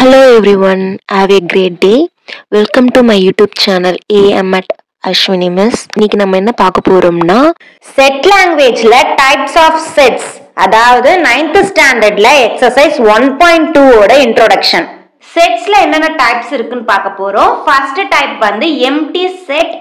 Hello everyone, have a great day. Welcome to my YouTube channel AM at Ashwini Miss. இன்னைக்கு நம்ம என்ன பார்க்க போறோம்னா செட் லாங்குவேஜ்ல டைப்ஸ் ஆஃப் செட்ஸ், அதாவது 9th ஸ்டாண்டர்ட்ல எக்ஸசைஸ் 1.2 ஓட இன்ட்ரோடக்ஷன். செட்ஸ்ல என்னென்ன டைப்ஸ் இருக்குன்னு பார்க்க போறோம். ஃபர்ஸ்ட் டைப் வந்து empty set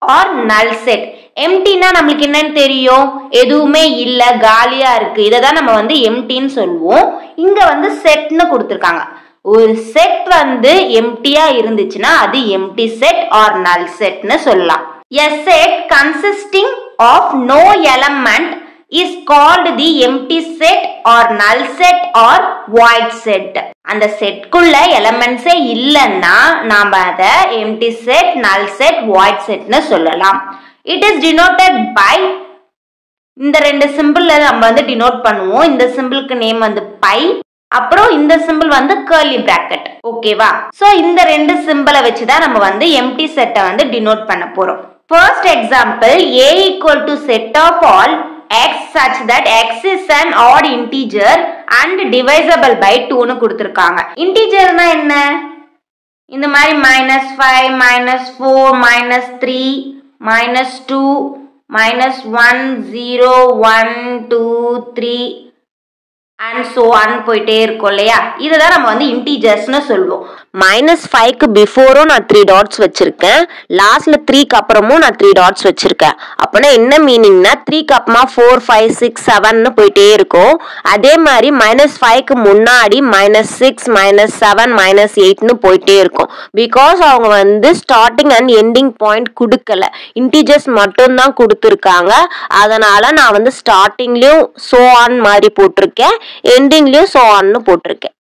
or null set. எம்டினா நம்மளுக்கு என்னன்னு தெரியும், எதுவுமே இல்ல, காலியா இருக்கு, இதை தான் நம்ம வந்து எம்டின்னு சொல்லுவோம். இங்க வந்து செட்னு கொடுத்துருக்காங்க. ஒரு செட் வந்து எம்டியா இருந்துச்சுன்னா அது எம்டி செட் ஆர் நல் செட்னு சொல்லலாம். A set consisting of no element is called the empty set or null set or void set. அந்த செட்குள்ள எலிமெண்ட்ஸே இல்லைன்னா நாம அதை empty set, null set, void setனு சொல்லலாம். It is denoted by இந்த ரெண்டு சிம்பிள்ல நம்ம வந்து டினோட் பண்ணுவோம். இந்த சிம்பிளுக்கு நேம் வந்து பை, அப்புறம் இந்த சிம்பிள் வந்து கர்லி பிராக்கெட். ஓகேவா? சோ இந்த ரெண்டு சிம்பிளை வச்சுதான் நம்ம வந்து எம்டி செட்டை வந்து டினோட் பண்ண போறோம். First example, A equal to set of all x such that x is an odd integer and divisible by 2 னு கொடுத்திருக்காங்க. இன்டிஜர்னா என்ன? இந்த மாதிரி -5, -4, -3, -2, -1, 0, 1, 2, 3 and so on போயிட்டே இருக்கும் இல்லையா? இதுதான் நம்ம வந்து இன்டிஜர்ஸ்னு சொல்லுவோம். -5க்கு பிஃபோரும் நான் 3 டாட்ஸ் வச்சிருக்கேன், லாஸ்ட்ல 3க்கு அப்புறமும் நான் 3 டாட்ஸ் வச்சிருக்கேன். அப்படின்னா என்ன மீனிங்னா 3க்கு அப்புறமா 4, 5, 6, 7ன்னு போயிட்டே இருக்கும். அதே மாதிரி -5க்கு முன்னாடி -6, -7, -8ன்னு போயிட்டே இருக்கும். பிகாஸ் அவங்க வந்து ஸ்டார்டிங் அண்ட் எண்டிங் பாயிண்ட் கொடுக்கல, இன்டிஜர்ஸ் மட்டும்தான் கொடுத்துருக்காங்க. அதனால நான் வந்து ஸ்டார்டிங்லயும் சோ ஆன் மாதிரி போட்டிருக்கேன், எண்டிங்லயும் சோ ஆன்னு போட்டிருக்கேன்.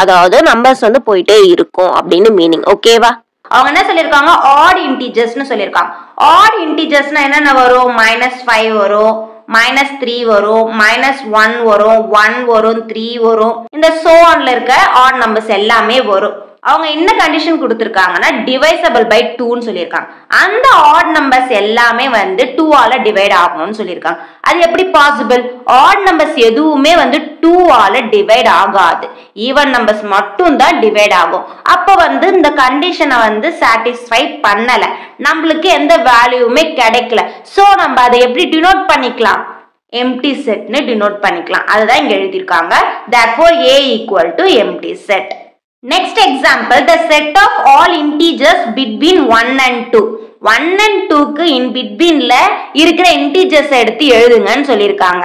அதாவது நம்பர்ஸ் வந்து போயிட்டே இருக்கும் அப்படின்னு மீனிங். ஓகேவா? அவங்க என்ன சொல்லிருக்காங்க, ஆட் இன்டிஜர்ஸ்னு சொல்லிருக்காங்க. ஆட் இன்டிஜர்ஸ்னா என்னென்ன வரும்? -5 வரும், -3 வரும், -1 வரும், 1 வரும், 3 வரும். இந்த சோ ஆன்ல இருக்க ஆட் நம்பர்ஸ் எல்லாமே வரும். அவங்க என்ன கண்டிஷன் கொடுத்துருக்காங்கன்னா டிவைசபிள் பை 2ன்னு சொல்லியிருக்காங்க. அந்த ஆட் நம்பர்ஸ் எல்லாமே வந்து 2 ஆல டிவைட் ஆகணும்னு சொல்லியிருக்காங்க. அது எப்படி பாசிபிள்? ஆட் நம்பர்ஸ் எதுவுமே வந்து 2 ஆல டிவைட் ஆகாது, ஈவன் நம்பர்ஸ் மட்டும் தான் டிவைட் ஆகும். அப்ப வந்து இந்த கண்டிஷனை வந்து சாட்டிஸ்ஃபை பண்ணல, நம்மளுக்கு எந்த வேல்யூவுமே கிடைக்கல. சோ நம்ம அதை எப்படி டினோட் பண்ணிக்கலாம்? எம்டி செட்னு டினோட் பண்ணிக்கலாம். அதுதான் இங்க எழுதியிருக்காங்க. therefore A equal to empty set. Next example, the set of all integers between 1 and 2. 1 and 2க்கு in betweenல இருக்கிற integers எடுத்து எழுதுங்கன்னு சொல்லியிருக்காங்க.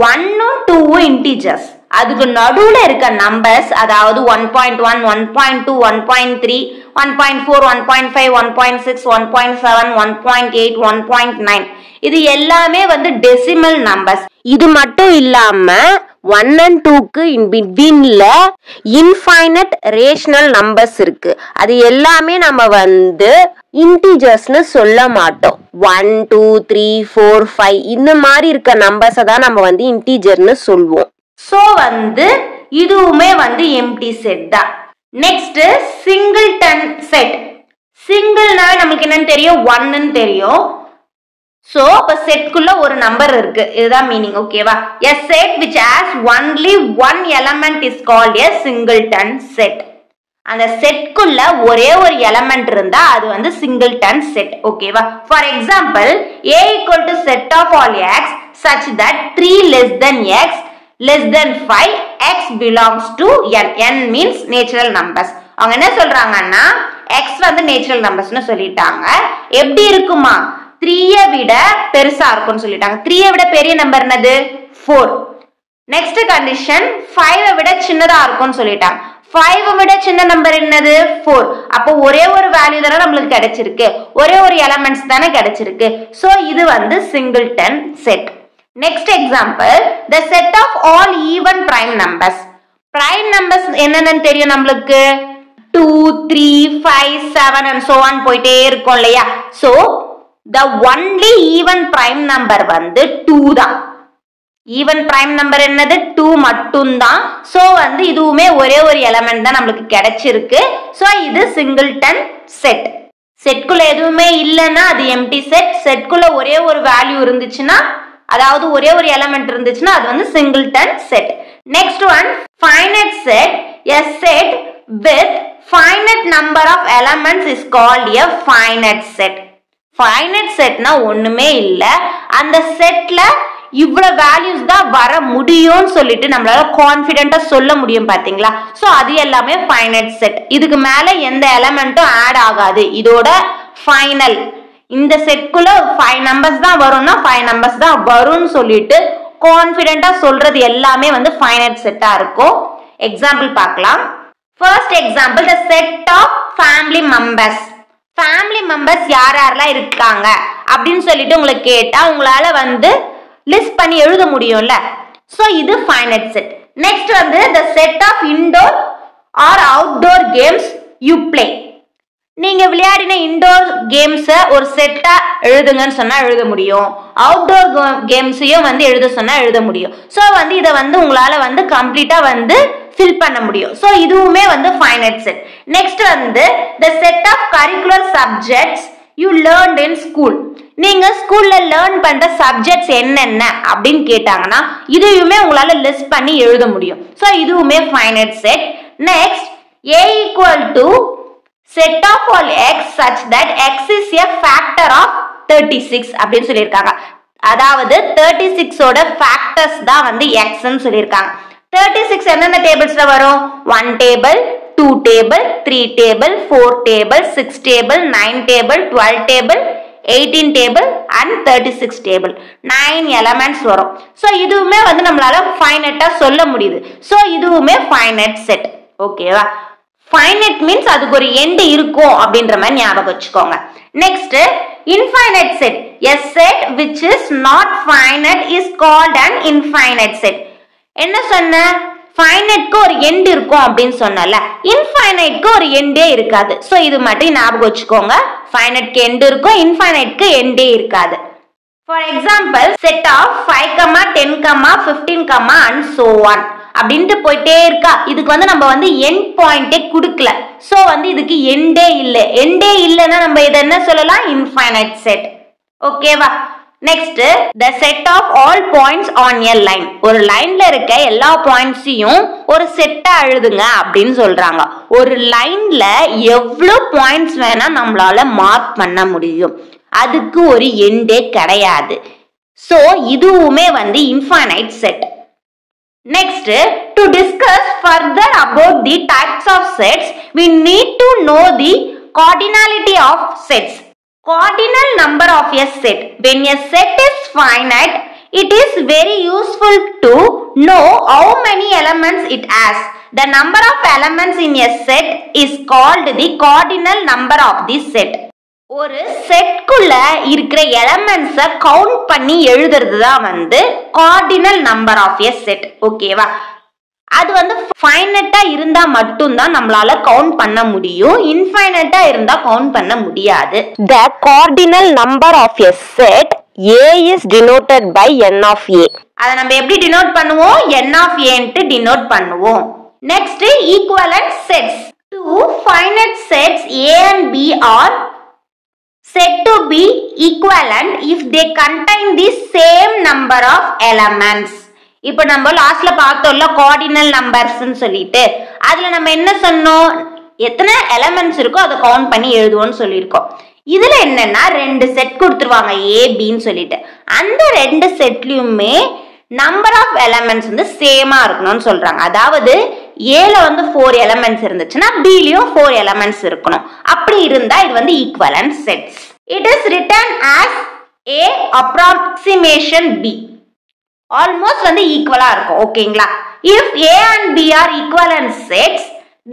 1ம் 2ம் integers, அதுக்கு நடுவுல இருக்க நம்பர்ஸ், அதாவது 1.1, 1.2, 1.3, 1.4, 1.5, 1.6, 1.7, 1.8, 1.9 இது எல்லாமே வந்து டெசிமல் நம்பர்ஸ். இது மட்டும் இல்லாம 1 and 2க்கு இன் பிட்வீன்ல இன்ஃபைனட் ரேஷனல் நம்பர்ஸ் இருக்கு. அது எல்லாமே நம்ம வந்து இன்டிஜர்ஸ்னு சொல்ல மாட்டோம். 1, 2, 3, 4, 5 இந்த மாதிரி இருக்க நம்பர்ஸை தான் நம்ம வந்து இன்டிஜர்னு சொல்லுவோம். சோ வந்து இதுவுமே வந்து எம்டி செட் தான். Next singleton set. சிங்கிள்னா நமக்கு என்னன்னு தெரியும், 1ன்னு தெரியும். சோ இப்ப செட்குள்ள ஒரு நம்பர் இருக்கு, இதுதான் மீனிங். ஓகேவா? a set which has only one element is called a singleton set. அந்த செட்குள்ள ஒரே ஒரு எலிமெண்ட் இருந்தா அது வந்து சிங்கிள்டன் செட். ஓகேவா? For example, A equal to set of all x such that 3 less than x less than 5 x belongs to n. n means natural numbers. அவங்க என்ன சொல்றாங்கன்னா x வந்து நேச்சுரல் நம்பர்ஸ்னு சொல்லிட்டாங்க. எப்படி இருக்குமா? 3 விட பெருசா இருக்கும்னு சொல்லிட்டாங்க. 3 விட பெரிய நம்பர் என்னது? 4. நெக்ஸ்ட் கண்டிஷன் 5 விட சின்னதா இருக்கும்னு சொல்லிட்டாங்க. 5 விட சின்ன நம்பர் என்னது? 4. அப்போ ஒரே ஒரு வேல்யூ தானே நம்மளுக்கு கிடைச்சிருக்கு, ஒரே ஒரு எலிமெண்ட்ஸ் தானே கிடைச்சிருக்கு. சோ இது வந்து singleton set. Next example, the set of all even prime numbers. prime numbers என்னன்னு தெரியும் நம்மளுக்கு, 2, 3, 5, 7 and so on போயிட்டே இருக்கும் இல்லையா? So the only even prime number வந்து 2 தான். even prime number என்னது? 2 மட்டும் தான். சோ வந்து இதுவுமே ஒரே ஒரு எலிமெண்ட் தான் நமக்கு கிடைச்சிருக்கு. சோ இது சிங்கிள்டன் செட். செட்குள்ள எதுவுமே இல்லைன்னா அது எம்டி செட். செட்குள்ள ஒரே ஒரு வேல்யூ இருந்துச்சுன்னா, அதாவது ஒரே ஒரு எலிமெண்ட் இருந்துச்சுன்னா அது வந்து singleton set. Next one, finite set. a set with finite number of elements is called a finite set. Finite setனா ஒண்ணுமே இல்ல, அந்த செட்ல இவ்வளவு வேல்யூஸ் தான் வர முடியும்னு சொல்லிட்டு நம்மளால கான்ஃபிடென்ட்டா சொல்ல முடியும் பாத்தீங்களா. சோ அது எல்லாமே ஃபைனைட் செட். இதுக்கு மேல எந்த எலிமெண்ட்டும் ஆட் ஆகாது. இதோட ஃபைனல் இந்த செட்குள்ள 5 நம்பர்ஸ் தான் வரும்னா 5 நம்பர்ஸ் தான் வரும்னு சொல்லிட்டு கான்ஃபிடென்ட்டா சொல்றது எல்லாமே வந்து ஃபைனைட் செட்டா இருக்கும். எக்ஸாம்பிள் பார்க்கலாம். First example, the set of family members. Family members யார் யாரெல்லாம் இருக்காங்க அப்படின்னு சொல்லிட்டு உங்களுக்கு கேட்டா உங்களால வந்து லிஸ்ட் பண்ணி எழுத முடியும்ல. சோ இது ஃபைனைட் செட். நெக்ஸ்ட் வந்து the set of indoor or outdoor games you play. நீங்க விளையாடின இன்டோர் கேம்ஸ் ஒரு செட்டா எழுதுங்கன்னு சொன்னா எழுத முடியும். அவுட்டோர் கேம்ஸையும் வந்து எழுத சொன்னா எழுத முடியும். சோ வந்து இத வந்து உங்களால வந்து கம்ப்ளீட்டா வந்து ஃபில் பண்ண முடியும். சோ இதுவுமே வந்து ஃபைனைட் செட். நெக்ஸ்ட் வந்து the set of curricular subjects you learned in school. நீங்க ஸ்கூல்ல லேர்ன் பண்ற சப்ஜெக்ட்ஸ் என்னென்ன அப்படின்னு கேட்டாங்கன்னா இதுவுமே உங்களால லிஸ்ட் பண்ணி எழுத முடியும். சோ இதுவுமே finite set. Next a equal to set of all x such that x is a factor of 36 அப்படின்னு சொல்லியிருக்காங்க. அதாவது 36 ஓட ஃபேக்டர்ஸ் தான் வந்து x ன்னு சொல்லியிருக்காங்க. 36 என்னென்ன டேபிள்ஸ்ல வரும்? 1 table, 2 table, 3 table, 4 table, 6 table, 9 table, 12 table, 18 table and 36 table. 9 elements வரும். சோ இதுவுமே வந்து நம்மளால ஃபைனைட்டா சொல்ல முடியுது. சோ இதுவுமே ஃபைனைட் செட். ஓகேவா? ஃபைனைட் மீன்ஸ் அதுக்கு ஒரு எண்ட் இருக்கும் அப்படின்ற மாதிரி ஞாபகம் வச்சுக்கோங்க. Next infinite set. a set which is not finite is called an infinite set. என்ன சொன்ன? ஃபைனைட்க்கு ஒரு எண்ட் இருக்கும் அப்படின்னு சொன்னல, இன்ஃபைனைட்க்கு ஒரு எண்டே இருக்காது. சோ இது மட்டும் ஞாபகம் வச்சுக்கோங்க. ஃபைனைட்க்கு எண்ட் இருக்கும், இன்ஃபைனைட்க்கு எண்டே இருக்காது. For example, set of 5, 10, 15, and so on அப்படின்ட்டு போயிட்டே இருக்கா. இதுக்கு வந்து நம்ம வந்து எண்ட் பாயிண்டே கொடுக்கல. சோ வந்து இதுக்கு எண்டே இல்ல. எண்டே இல்லைன்னா நம்ம இதை என்ன சொல்லலாம்? Infinite set. ஓகேவா? Next the set of all points on a line. ஒரு லைன்ல இருக்க எல்லா பாயிண்ட்ஸையும் ஒரு செட்டா எழுதுங்க அப்படின்னு சொல்றாங்க. ஒரு லைன்ல எவ்வளவு பாயிண்ட்ஸ் வேணா நம்மளால மார்க் பண்ண முடியும். அதுக்கு ஒரு எண்டே கிடையாது. சோ இதுவுமே வந்து infinite set. Next, to discuss further about the types of sets, we need to know the cardinality of sets. Cardinal number of a set. When a set is finite, it is very useful to know how many elements it has. The number of elements in a set is called the cardinal number of the set. ஒரு செட்குள்ள இருக்கிற எலிமெண்ட்ஸை count பண்ணி எழுதுறது தான் வந்து cardinal number of a set. ஓகேவா? அது வந்து ஃபைனைட்டா இருந்தா மட்டும் தான் நம்மளால கவுண்ட் பண்ண முடியும். இன்ஃபைனைட்டா இருந்தா கவுண்ட் பண்ண முடியாது. The cardinal number of a set A is denoted by n of a. அத நம்ம எப்படி டினோட் பண்ணுவோம்? n of a ன்னு டினோட் பண்ணுவோம். Next equivalent sets. Two finite sets A and B are said to be equivalent if they contain the same number of elements. இப்போ நம்ம லாஸ்ட்ல பார்த்தோம்ல கார்டினல் நம்பர்ஸ்னு சொல்லிட்டு, அதுல நம்ம என்ன சொன்னோம்? எத்தனை எலிமெண்ட்ஸ் இருக்கோ அதை கவுண்ட் பண்ணி எழுதுவோம்னு சொல்லியிருக்கோம். இதுல என்னன்னா 2 செட் கொடுத்துருவாங்க A Bன்னு சொல்லிட்டு. அந்த 2 செட்லயுமே நம்பர் ஆஃப் எலிமெண்ட்ஸ் வந்து சேமா இருக்கணும்னு சொல்றாங்க. அதாவது ஏல வந்து 4 எலிமெண்ட்ஸ் இருந்துச்சுன்னா பிலயும் 4 எலிமெண்ட்ஸ் இருக்கணும். அப்படி இருந்தா இது வந்து equivalent sets. It is written as A approximation B. Almost வந்து ஈக்குவலா இருக்கும். ஓகேங்களா? If A and B are equivalent sets,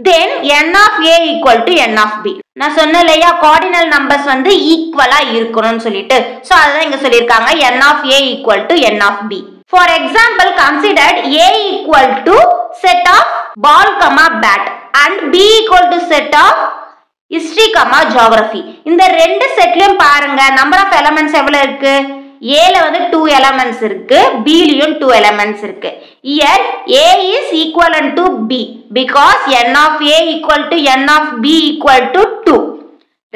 then n of A equal to n of B. நான் சொன்னேன் இல்லையா கார்டினல் நம்பர்ஸ் வந்து ஈக்குவலா இருக்கணும்னு சொல்லிட்டு. சோ அதான் இங்க சொல்லிருக்காங்க n of A equal to n of B. For example, considered A equal to set of ball, bat and B equal to set of history, geography. இந்த ரெண்டு செட்லயும் பாருங்க நம்பர் ஆஃப் எலிமெண்ட்ஸ் எவ்வளவு இருக்கு? ஏல வந்து 2 எலிமெண்ட்ஸ் இருக்கு, பிலயும் 2 எலிமெண்ட்ஸ் இருக்கு. Here A is equivalent to B because n of A equal to n of B equal to 2.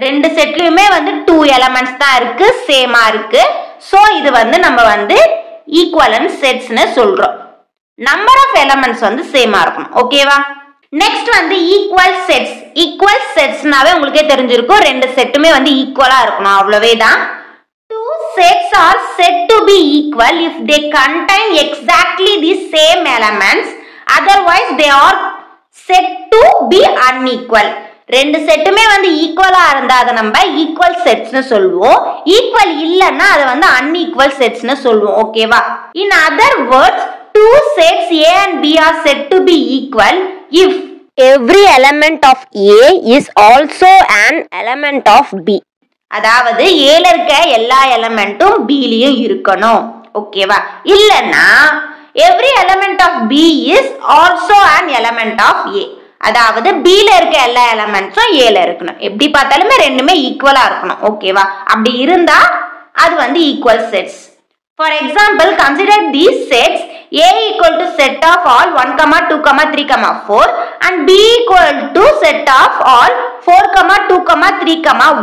ரெண்டு செட்லயுமே வந்து 2 எலிமெண்ட்ஸ் தான் இருக்கு, சேமா இருக்கு. சோ இது வந்து நம்ம வந்து ஈக்குவலன்ட் செட்ஸ்னு சொல்றோம். நம்பர் ஆஃப் எலிமெண்ட்ஸ் வந்து சேமா இருக்கணும். ஓகேவா? நெக்ஸ்ட் வந்து ஈக்குவல் செட்ஸ். ஈக்குவல் செட்ஸ்னாவே உங்களுக்கே தெரிஞ்சிருக்கும், ரெண்டு செட்டுமே வந்து ஈக்குவலா இருக்கணும், அவ்வளவே தான். Two sets are said to be equal if they contain exactly the same elements, otherwise they are said to be unequal. ரெண்டு செட்டுமே வந்து ஈக்குவலா இருந்தா அதை நம்ம ஈக்குவல் செட்ஸ்னு சொல்லுவோம், ஈக்குவல் இல்லைன்னா அதை வந்து அன்ஈக்குவல் செட்ஸ்னு சொல்லுவோம். ஓகேவா? In other words, two sets A and B are said to be equal if every element of A is also an element of B. அதாவது ஏல இருக்க எல்லா எலமெண்ட்டும் பிலயும் இருக்கணும். ஓகேவா? இல்லனா every element of B is also an element of A. அதாவது பில இருக்க எல்லா எலமெண்ட்ஸும் ஏல இருக்கணும். எப்படி பார்த்தாலுமே ரெண்டுமே ஈக்குவலா இருக்கணும். ஓகேவா? அப்படி இருந்தா அது வந்து equal sets. For example, consider these sets A equal to set of all 1, 2, 3, 4 and B equal to set of all 4, 2, 3,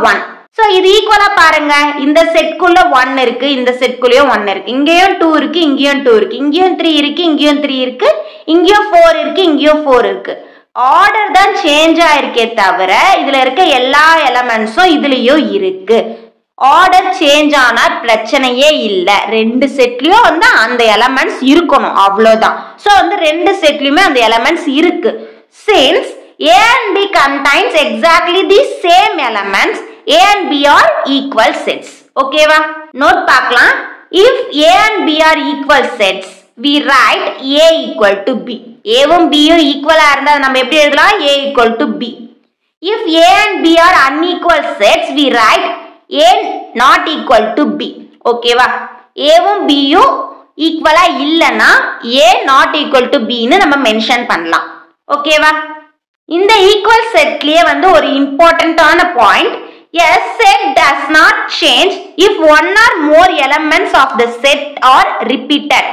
1. So இது ஈக்குவலா பாருங்க, இந்த செட்குள்ள 1 இருக்கு, இந்த செட்குள்ளேயும் 1 இருக்கு, இங்கேயும் 2 இருக்கு, இங்கேயும் 2 இருக்கு, இங்கேயும் 3 இருக்கு, இங்கேயும் 3 இருக்கு, இங்கேயும் 4 இருக்கு, இங்கேயும் 4 இருக்கு. ஆர்டர் தான் சேஞ்ச் ஆயிருக்கே தவிர இதுல இருக்க எல்லா எலமெண்ட்ஸும் இதுலயும் இருக்கு. ஆர்டர் சேஞ்ச் ஆனா பிரச்சனையே இல்ல, ரெண்டு செட்லயும் வந்து அந்த எலமெண்ட்ஸ் இருக்கணும், அவ்வளவுதான். சோ வந்து ரெண்டு செட்லயுமே அந்த எலமெண்ட்ஸ் இருக்கு. Since A and B contains exactly the same elements, A and B are equal sets. ஓகேவா? நோட் பார்க்கலாம். If A and B are equal sets, we write A equal to B. Aவும் Bயும் ஈக்குவலா இருந்தா நம்ம எப்படி எழுதலாம்? A equal to B. If A and B are unequal sets, we write A not equal to B. ஓகேவா? Aவும் Bயும் ஈக்குவலா இல்லனா A not equal to B ன்னு நம்ம மென்ஷன் பண்ணலாம். ஓகேவா? இந்த ஈக்குவல் செட்லயே வந்து ஒரு இம்பார்ட்டன்டான point, a set does not change if one or more elements of the set are repeated.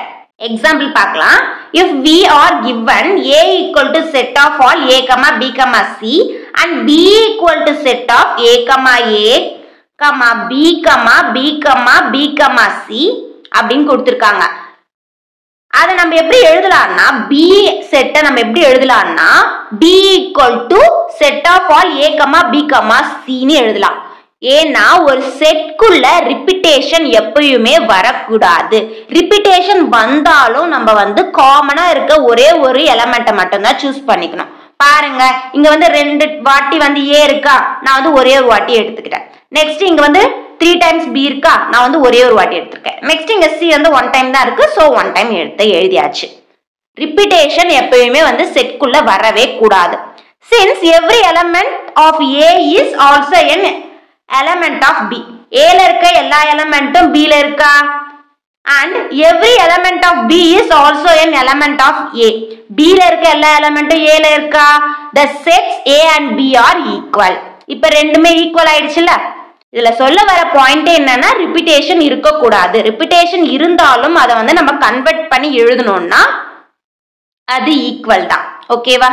Example பார்க்கலாம். If we are given A equal to set of all A, B, C and B equal to set of A, B, B, C அப்படின்னு கொடுத்திருக்காங்க. அதை நம்ம எப்படி எழுதலாம்னா B செட்டை நம்ம எப்படி எழுதலாம்னா B equal to set of all A, B, C ன்னு எழுதலாம். ஏன்னா ஒரு செட்குள்ள ரிப்பீட்டேஷன் எப்பயுமே வரக்கூடாது. ரிப்பீட்டேஷன் வந்தாலும் நம்ம வந்து காமனா இருக்க ஒரே ஒரு எலமெண்ட்டை மட்டும்தான் சூஸ் பண்ணிக்கணும். பாருங்க, இங்க வந்து 2 வாட்டி வந்து A இருக்கா, நான் வந்து ஒரே ஒரு வாட்டி எடுத்துக்கிட்டேன். நெக்ஸ்ட் இங்க வந்து 3 times B இருக்கா, நான் வந்து ஒரே ஒரு வாட்டி எடுத்துருக்கேன். நெக்ஸ்ட் இங்க C வந்து 1 time தான் இருக்கு, சோ 1 time எழுதியாச்சு. ரிப்பீட்டேஷன் எப்பயுமே வந்து செட்குள்ள வரவே கூடாது. Since every element of A is also an element of B, A ல இருக்க எல்லா எலமெண்ட்டும் B ல இருக்கா, and every element of B is also an element of A, B ல இருக்க எல்லா எலமெண்ட்டும் A ல இருக்கா, the sets A and B are equal. இப்ப ரெண்டுமே ஈக்குவல் ஆயிடுச்சுல. இதுல சொல்ல வர பாயிண்ட் என்னன்னா ரிப்பீட்டேஷன் இருக்க கூடாது. ரிப்பீட்டேஷன் இருந்தாலும் அதை வந்து நம்ம கன்வெர்ட் பண்ணி எழுதணும்னா அது ஈக்குவல் தான். ஓகேவா?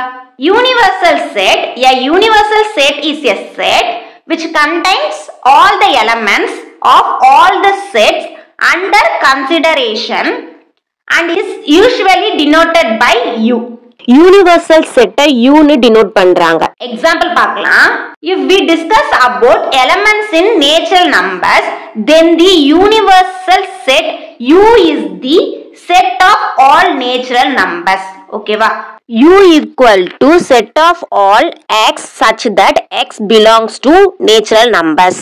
Universal set. A universal set is a set which contains all the elements of all the sets under consideration and is usually denoted by U. Universal செட்டை U ன்னு டினோட் பண்றாங்க. எக்ஸாம்பிள் பார்க்கலாம். If we discuss about elements in natural numbers, then the universal set U is the set of all natural numbers. ஓகேவா? U equal to set of all x such that x belongs to natural numbers.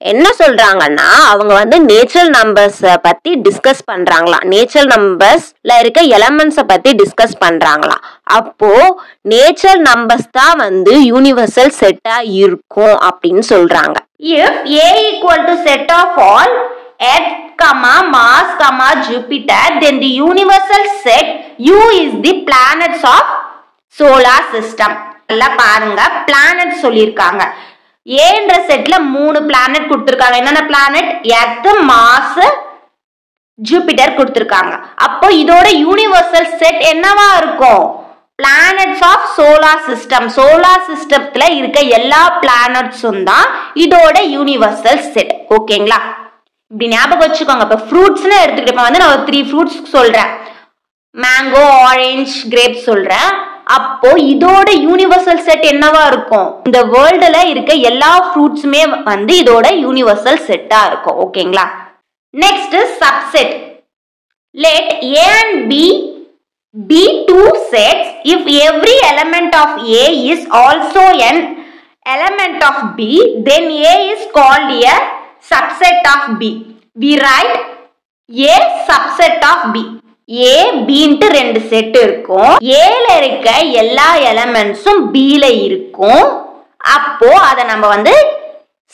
என்ன சொல்றாங்கன்னா அவங்க வந்து natural numbers பத்தி discuss பண்றாங்களாம். Natural நம்பர்ஸ்ல இருக்க எலமெண்ட்ஸை பத்தி discuss பண்றாங்களாம். அப்போ natural numbers தான் வந்து யூனிவர்சல் செட்டா இருக்கும் அப்படின்னு சொல்றாங்க. If A equal to set of all Earth, Mars, Jupiter, then the universal set U is the planets of solar system. எல்லாம் பாருங்க, பிளானட் சொல்லியிருக்காங்க. ஏன்ற செட்ல 3 பிளானட் கொடுத்திருக்காங்க. என்னென்ன பிளானட்? எர்த், மார்ஸ், ஜூபிட்டர் கொடுத்திருக்காங்க. அப்போ இதோட யூனிவர்சல் செட் என்னவா இருக்கும்? Planets of solar system. Solar சிஸ்டத்துல இருக்க எல்லா பிளானட்ஸும் தான் இதோட யூனிவர்சல் செட். ஓகேங்களா? இப்படி ஞாபகம் வச்சுக்கோங்க. இப்போ ஃப்ரூட்ஸ்னு எடுத்துக்கிட்டு இப்போ வந்து நான் ஒரு 3 ஃப்ரூட்ஸ் சொல்றேன். மேங்கோ, ஆரஞ்சு, கிரேப்ஸ் சொல்றேன். அப்போ இதோட யூனிவர்சல் செட் என்னவா இருக்கும்? இந்த வேர்ல்டுல இருக்க எல்லா ஃப்ரூட்ஸுமே வந்து இதோட யூனிவர்சல் செட்டா இருக்கும். ஓகேங்களா? Next subset. Let A and B be two sets if every element of A is also an element of B, then A is called a subset of B. We write A subset of B. A B ன்ட்டு ரெண்டு set இருக்கும். A ல இருக்க எல்லா எலிமெண்ட்ஸும் B ல இருக்கும். அப்போ அதை நம்ம வந்து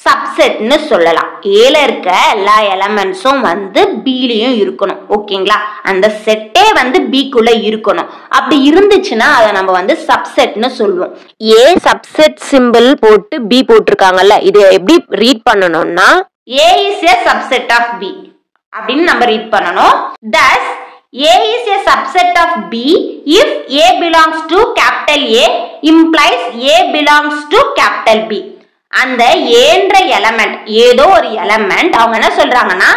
சப்செட்னு சொல்லலாம். ஏல இருக்க எல்லா எலிமெண்ட்ஸும் வந்து பிலயும் இருக்கணும். ஓகேங்களா? அந்த செட்டே வந்து பிக்குள்ள இருக்கணும். அப்படி இருந்துச்சுன்னா அதை நம்ம வந்து சப்செட்னு சொல்லுவோம். ஏ சப்செட் சிம்பிள் போட்டு பி போட்டிருக்காங்கல்ல, இது எப்படி ரீட் பண்ணணும்னா A is a subset of B அப்படின்னு நம்ம ரீட் பண்ணணும். Thus A is a subset of B if A belongs to capital A implies A belongs to capital B. அந்த ஏன்ற element, ஏதோ ஒரு எலமெண்ட் அவங்க என்ன சொல்றாங்கன்னா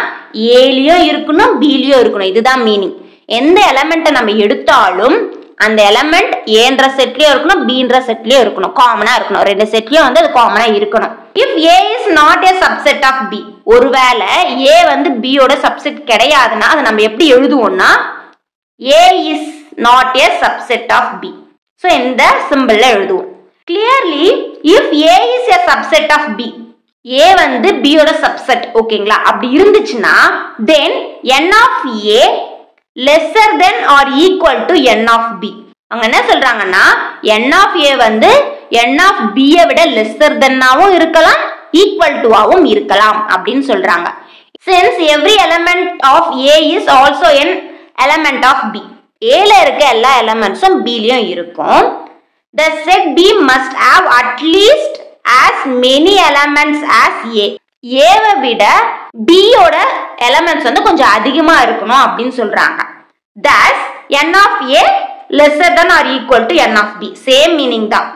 ஏலயும் இருக்கணும் பிலயும் இருக்கணும். இதுதான் மீனிங். எந்த எலமெண்ட்டை நம்ம எடுத்தாலும் அந்த எலமெண்ட் ஏன்ற செட்லயும் இருக்கணும் பின்ற செட்லயும் இருக்கணும், காமனா இருக்கணும். ரெண்டு செட்லயும் வந்து அது காமனா இருக்கணும். If a is not a subset of b, ஒருவேளை ஏ வந்து பியோட சப்செட் கிடையாதுன்னா அதை நம்ம எப்படி எழுதுவோம்னா a is not a subset of b. So இந்த சிம்பிள்ல எழுதுவோம். Clearly, if A is a subset of B, A வந்து B ஓட subset, ஓகேங்களா? அப்படி இருந்துச்சுன்னா then n of A lesser than or equal to n of B. அவங்க என்ன சொல்றாங்கன்னா n of A வந்து n of B விட lesser than-ஆவும் இருக்கலாம் equal to-ஆவும் இருக்கலாம் அப்படின்னு சொல்றாங்க. Since every element of A is also an element of B, A ல இருக்க எல்லா எலிமெண்ட்ஸும் B லயும் இருக்கும். The set B must have at least as many elements as A. A வை விட B ஓட elements வந்து கொஞ்சம் அதிகமா இருக்கணும் அப்படின்னு சொல்றாங்க. Thus, n of A lesser than or equal to n of B. Same meaning தான்.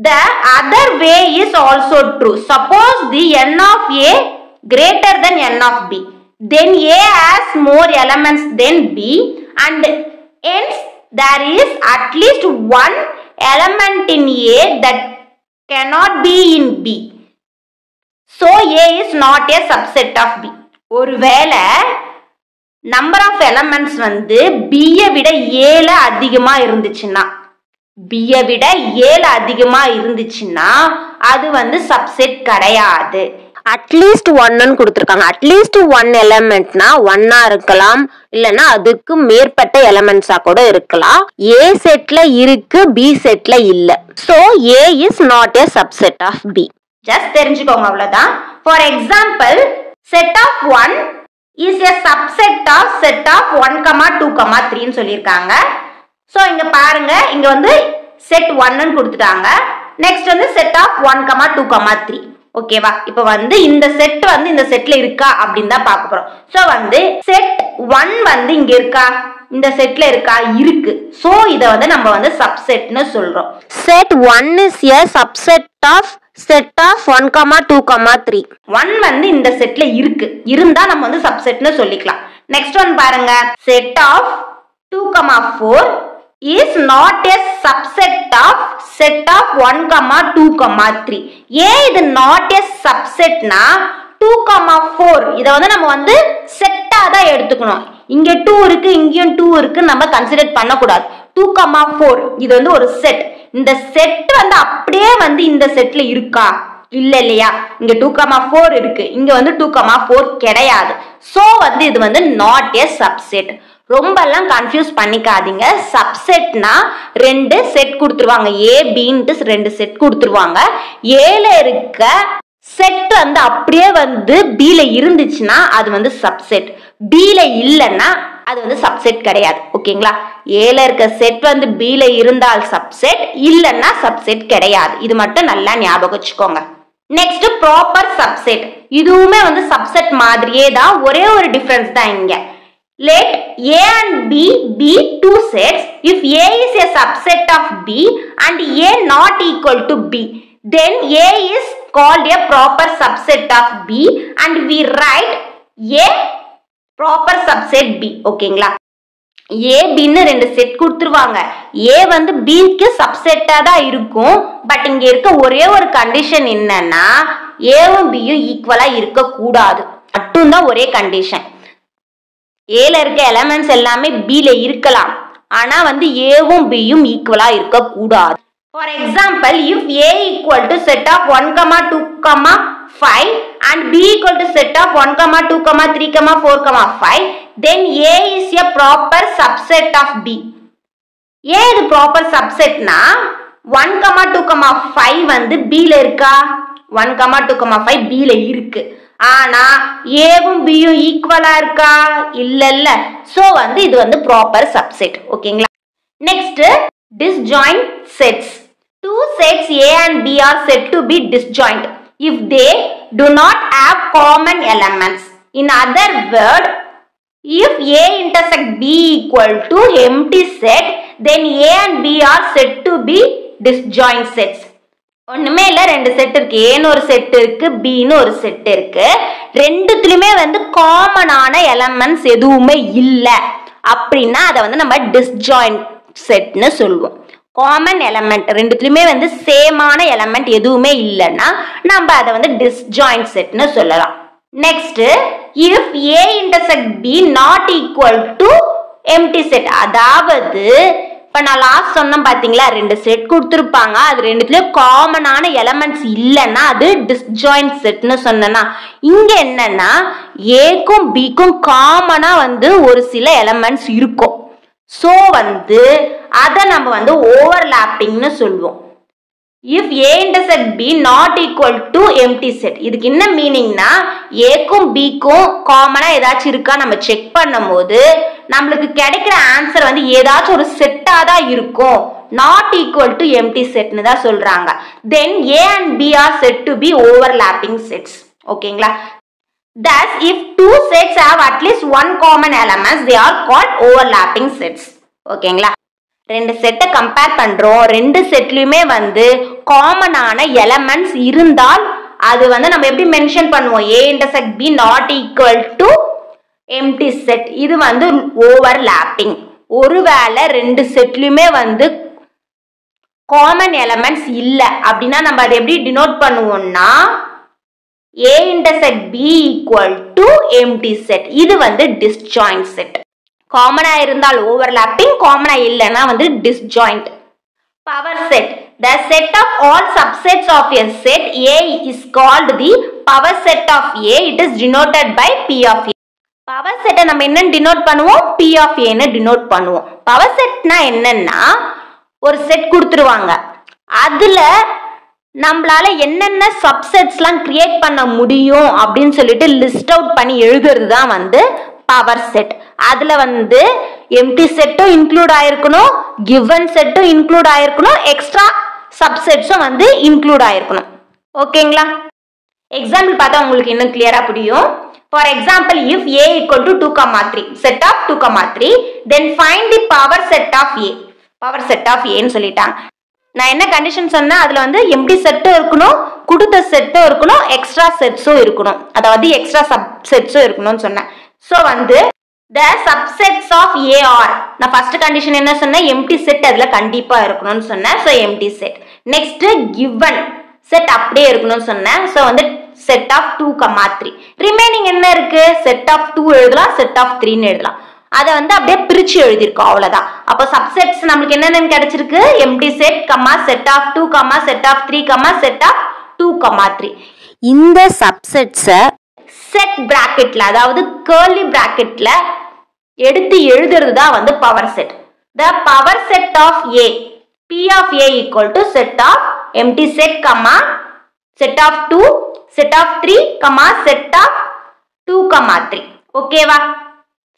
The other way is also true. Suppose the n of A greater than n of B. Then A has more elements than B and hence there is at least one element in A that cannot be in B. So A is not a subset of B. ஒருவேளை number of elements வந்து B விட A ல அதிகமா இருந்துச்சுன்னா, B விட A ல அதிகமா இருந்துச்சுன்னா அது வந்து சப்செட் கிடையாது. அட்லீஸ்ட் ஒன்னு கொடுத்துருக்காங்க. அட்லீஸ்ட் ஒன் எலிமெண்ட்னா ஒன்னா இருக்கலாம், இல்லைன்னா அதுக்கு மேற்பட்ட எலிமெண்ட்ஸா கூட இருக்கலாம். ஏ செட்ல இருக்கு, பி செட்ல இல்ல. So A is not a subset of B. Just தெரிஞ்சுக்கோங்க, அவ்வளவுதான். For example, set of 1 is a subset of set of 1, 2, 3 சொல்லியிருக்காங்க. ஸோ இங்க பாருங்க, இங்க வந்து செட் 1 கொடுத்துட்டாங்க. நெக்ஸ்ட் வந்து செட் ஆஃப் 1, 2, 3. ஓகேவா? இப்போ வந்து இந்த செட் வந்து இந்த செட்ல இருக்கா அப்படின்னு தான் பார்க்க போறோம். ஸோ வந்து செட் 1 வந்து இங்க இருக்கா, இந்த செட்ல இருக்கா? இருக்கு. ஸோ இதை வந்து நம்ம வந்து சப்செட்னு சொல்றோம். Set 1 is a subset of set of 1, 2, 3. 1 வந்து இந்த செட்ல இருக்கு, இருந்தா நம்ம வந்து சப்செட்னு சொல்லிக்கலாம். நெக்ஸ்ட் ஒன் பாருங்க, set of 2, 4 is not a subset of set of 1, 2, 3. ஏன் இது not a subsetனா 2, 4 இதை வந்து நம்ம வந்து செட்டா தான் எடுத்துக்கணும். இங்க 2 இருக்கு, இங்கேயும் 2 இருக்கு, நம்ம கன்சிடர் பண்ணக்கூடாது. 2, 4 இது வந்து ஒரு செட். இந்த செட் வந்து அப்படியே வந்து இந்த செட்ல இருக்கா? இல்ல இல்லையா? இங்க 2, 4 இருக்கு, இங்க வந்து 2, 4 கிடையாது. சோ வந்து இது வந்து நாட் ஏ சப்செட். ரொம்ப எல்லாம் கன்ஃபியூஸ் பண்ணிக்காதீங்க. சப்செட்னா ரெண்டு செட் கொடுத்துருவாங்க, ஏ பின்ட்டு ரெண்டு செட் கொடுத்துருவாங்க. ஏல இருக்க செட் வந்து அப்படியே வந்து பில இருந்துச்சுன்னா அது வந்து சப்செட், பில இல்லைன்னா அது வந்து சப்செட் கிடையாது. ஓகேங்களா? ஏல இருக்க செட் வந்து பில இருந்தால் சப்செட், இல்லைன்னா சப்செட் கிடையாது. இது மட்டும் நல்லா ஞாபகம் வச்சுக்கோங்க. Next proper subset. இதுவுமே வந்து சப்செட் மாதிரியே தான், ஒரே ஒரு டிஃபரன்ஸ் தான் இங்க. Let A and B be two sets if A is a subset of B and A not equal to B. Then A is called a proper subset of B and we write A proper subset B. ஓகேங்களா? ஏ பின்னு ரெண்டு set கொடுத்துருவாங்க. ஏ வந்து பிக்கு சப்செட்டா தான் இருக்கும். But இங்க இருக்க ஒரே ஒரு கண்டிஷன் என்னன்னா ஏவும் பியும் ஈக்குவலா இருக்க கூடாது மட்டும்தான் ஒரே கண்டிஷன். ஏல இருக்க எலமெண்ட்ஸ் எல்லாமே பில இருக்கலாம், ஆனா வந்து ஏவும் பியும் ஈக்குவலா இருக்க கூடாது. For example, if A equal to set of 1, 2, 5 and b equal to set of 1, 2, 3, 4, 5, then a is a proper subset of b. ஏன் இது ப்ராப்பர் சப்செட்னா 1, 2, 5 வந்து b ல இருக்கா? 1, 2, 5 b ல இருக்கு. ஆனா ஏவும் பியும் ஈக்குவலா இருக்கா? இல்ல. சோ வந்து இது வந்து ப்ராப்பர் சப்செட். ஓகேங்களா? Next, disjoint sets. Two sets A and B are said to be disjoint if they do not have common elements. In other words, if A intersect B equal to empty set, then A and B are said to be disjoint sets. ஒண்ணுமே இல்ல, ரெண்டு set இருக்கு. ஏன்னு ஒரு set இருக்கு, பின்னு ஒரு set இருக்கு. ரெண்டுத்துலயுமே வந்து காமனான எலமெண்ட்ஸ் எதுவுமே இல்ல அப்படின்னா அதை வந்து நம்ம டிஸ்ஜாயிண்ட் செட்னு சொல்லுவோம். காமன் எலமெண்ட் ரெண்டுத்துலயுமே வந்து சேமான எலமெண்ட் எதுவுமே இல்லைன்னா நம்ம அதை வந்து டிஸ்ஜாயிண்ட் செட்னு சொல்லலாம். Next, if A intersect B not equal to empty set, அதாவது இப்ப நான் லாஸ்ட் சொன்னேன் பாத்தீங்களா, ரெண்டு செட் கொடுத்துருப்பாங்க, அது ரெண்டுத்துலயும் காமனான எலமெண்ட்ஸ் இல்லைன்னா அது டிஸ்ஜாயிண்ட் செட்னு சொன்னா, இங்க என்னன்னா ஏக்கும் பிக்கும் காமனா வந்து ஒரு சில எலமெண்ட்ஸ் இருக்கும். சோ வந்து அதை நம்ம வந்து ஓவர்லாப்பிங்னு சொல்லுவோம். If A intersect B not equal to empty set, இதுக்கு என்ன மீனிங்னா ஏக்கும் பிக்கும் காமனா ஏதாச்சும் இருக்கா நம்ம செக் பண்ணும் போது நம்மளுக்கு கிடைக்கிற ஆன்சர் வந்து ஏதாச்சும் ஒரு செட்டா தான் இருக்கும், நாட் ஈக்குவல் டு எம்டி செட்னு தான் சொல்றாங்க. Then a and b are said to be overlapping sets. ஓகேங்களா? Thus, if two sets have at least one common element, they are called overlapping sets. ஓகேங்களா? ரெண்டு செட்டை கம்பேர் பண்றோம், ரெண்டு செட்லயுமே வந்து காமனான எலமெண்ட்ஸ் இருந்தால் அது வந்து நம்ம எப்படி மென்ஷன் பண்ணுவோம்? A intersect B not equal to empty set. இது வந்து ஓவர்லாப்பிங். ஒருவேளை ரெண்டு செட்லயுமே வந்து காமன் எலமெண்ட்ஸ் இல்ல அப்படின்னா நம்ம அதை எப்படி டினோட் பண்ணுவோம்னா A intersect B equal to empty set. இது வந்து disjoint set. காமனா இருந்தால் ஓவர்லாப்பிங், காமனா இல்லைன்னா வந்து disjoint. Power set. The set of all subsets of a set A is called the power set of A. It is denoted by P of A. Power set நம்ம என்ன denote பண்ணுவோம்? P of A ன்னு denote பண்ணுவோம். Power செட்னா என்னன்னா ஒரு set கொடுத்துருவாங்க, அதுல நம்மளால என்னென்ன சப்செட்ஸ்லாம் கிரியேட் பண்ண முடியும் அப்படின்னு சொல்லிட்டு லிஸ்ட் அவுட் பண்ணி எழுதுறது தான் வந்து பவர் செட். அதுல வந்து எம்டி செட்டும் இன்க்ளூட் ஆயிருக்கணும், கிவன் செட்டும் இன்க்ளூட் ஆயிருக்கணும், எக்ஸ்ட்ரா சப்செட்ஸும் வந்து இன்க்ளூட் ஆயிருக்கணும். ஓகேங்களா? எக்ஸாம்பிள் பார்த்தா உங்களுக்கு இன்னும் கிளியரா புரியும். For example, if A equal to 2, 3, set of 2, 3, then find the power set of A. Power set of ஏன்னு சொல்லிட்டாங்க. நான் என்ன கண்டிஷன் சொன்னேன்? அதுல வந்து எம்டி செட்டும் இருக்கணும், கொடுத்த செட்டும் இருக்கணும், எக்ஸ்ட்ரா செட்ஸும் இருக்கணும், அதாவது எக்ஸ்ட்ரா சப்செட்ஸும் இருக்கணும்னு சொன்னேன். ஸோ வந்து the subsets of A are, நான் ஃபர்ஸ்ட் கண்டிஷன் என்ன சொன்னேன்? எம்டி செட் அதுல கண்டிப்பா இருக்கணும்னு சொன்னேன். So empty set. Next, given set அப்படியே இருக்கணும்னு சொன்னேன். ஸோ வந்து செட் ஆஃப் 2, 3. ரிமைனிங் என்ன இருக்கு? செட் ஆஃப் 2 எழுதலாம், செட் ஆஃப் 3ன்னு எழுதலாம். அதை வந்து அப்படியே பிரிச்சு எழுதிருக்கோம், அவ்வளவுதான். அப்போ சப்செட்ஸ் நம்மளுக்கு என்னென்ன கிடைச்சிருக்கு? Empty set, set of 2, set of 3, set of 2, 3. இந்த சப்செட்ஸை செட் பிராக்கெட்ல, அதாவது கர்லி பிராக்கெட்ல எடுத்து எழுதுறது தான் வந்து power set. The power set of A, P of A equal to set of empty set, set of 2, set of 3, set of 2, 3. ஓகேவா?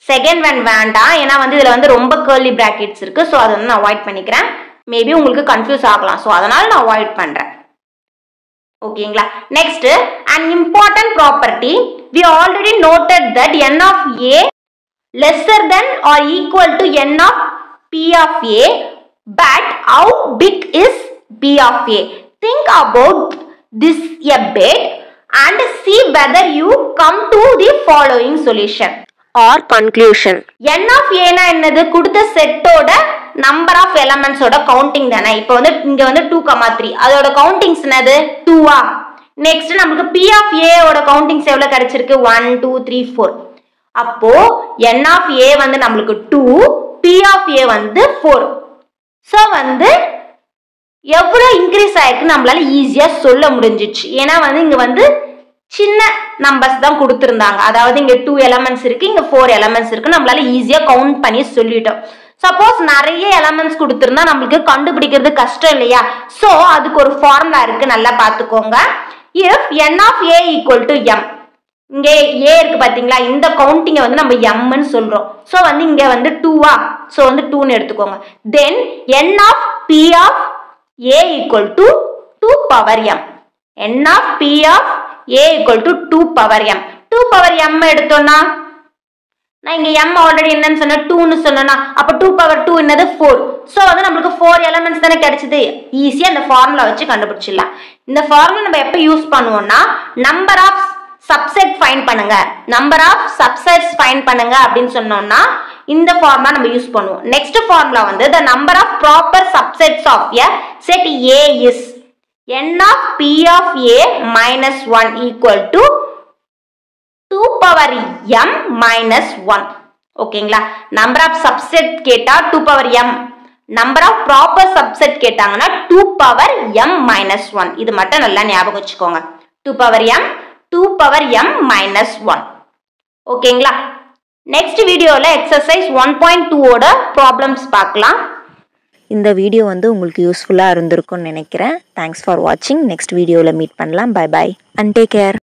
Second one வேண்டாம், ஏன்னா வந்து இதுல வந்து ரொம்ப கர்லி பிராக்கெட்ஸ் இருக்கு. ஸோ அதை வந்து நான் அவாய்ட் பண்ணிக்கிறேன். மேபி உங்களுக்கு கன்ஃபியூஸ் ஆகலாம், ஸோ அதனால நான் அவாய்ட் பண்றேன். ஓகேங்களா? Next, an important property, we already noted that n of A lesser than or equal to n of P of A, but how big is P of A? Think about this a bit and see whether you come to the following solution. Or conclusion. n of a னா என்னது? கொடுத்த செட்டோட number of எலமெண்ட்ஸோட counting தானே. இப்போ வந்து இங்க வந்து 2,3 அதோட கவுண்டிங்ஸ் என்னது? 2ஆ. நெக்ஸ்ட் நமக்கு p of a ஓட கவுண்டிங்ஸ் எவ்வளவு கிடைச்சிருக்கு? 1 2 3 4. அப்போ n of a வந்து நம்மளுக்கு 2, p of a வந்து 4. சோ வந்து எவ்வளவு இன்க்ரீஸ் ஆயிருக்கு நம்மளால ஈஸியா சொல்ல முடிஞ்சிச்சு. ஏன்னா வந்து இங்க வந்து சின்ன நம்பர்ஸ் தான் கொடுத்திருந்தாங்க. அதாவது இங்க 2 எலமெண்ட்ஸ் இருக்கு, இங்க 4 எலமெண்ட்ஸ் இருக்கு. நம்மளால ஈஸியா கவுண்ட் பண்ணி சொல்லிட்டோம். சப்போஸ் நிறைய எலமெண்ட்ஸ் கொடுத்திருந்தா நம்மளுக்கு கண்டுபிடிக்கிறது கஷ்டம் இல்லையா? சோ அதுக்கு ஒரு ஃபார்முலா இருக்கு, நல்லா பாத்துக்கோங்க. if n of a equal to m, இங்க a இருக்கு பாத்தீங்களா, இந்த கவுண்டிங்க வந்து நம்ம m ன்னு சொல்றோம். சோ வந்து இங்க வந்து 2ஆ, சோ வந்து 2 ன்னு எடுத்துக்கோங்க. then n of p of a equal to 2 power m. n of p of a equal to 2 power m. 2 power m எடுத்தோம்னா நான் இங்க m ஆல்ரெடி என்னன்னு சொன்ன 2 ன்னு சொன்னேனா, அப்ப 2 power 2 என்னது 4. சோ வந்து நமக்கு 4 எலிமெண்ட்ஸ் தானே கிடைச்சது. ஈஸியா இந்த ஃபார்முலா வச்சு கண்டுபிடிச்சிடலாம். இந்த ஃபார்முலா நம்ம எப்ப யூஸ் பண்ணுவோம்னா நம்பர் ஆஃப் சப்செட் ஃபைண்ட் பண்ணுங்க, நம்பர் ஆஃப் சப்செட்ஸ் ஃபைண்ட் பண்ணுங்க அப்படின்னு சொன்னோம்னா இந்த ஃபார்முலா நம்ம யூஸ் பண்ணுவோம். நெக்ஸ்ட் ஃபார்முலா வந்து the number of proper subsets of a set A is n of p of a minus 1 equal to 2 power m minus 1. ஓகேங்களா? Number of subset கேட்டா 2 power m, number of proper subset கேட்டாங்கன்னா 2 power m minus 1. இது மட்டும் நல்லா ஞாபகம் வச்சுக்கோங்க. 2 power m 2 power m minus 1. ஓகேங்களா? Next வீடியோல எக்ஸசைஸ் 1.2 ஓட ப்ராப்ளம்ஸ் பார்க்கலாம். இந்த வீடியோ வந்து உங்களுக்கு யூஸ்ஃபுல்லாக இருந்திருக்கும்னு நினைக்கிறேன். தேங்க்ஸ் ஃபார் வாட்சிங். நெக்ஸ்ட் வீடியோவில் மீட் பண்ணலாம். Bye bye and take care.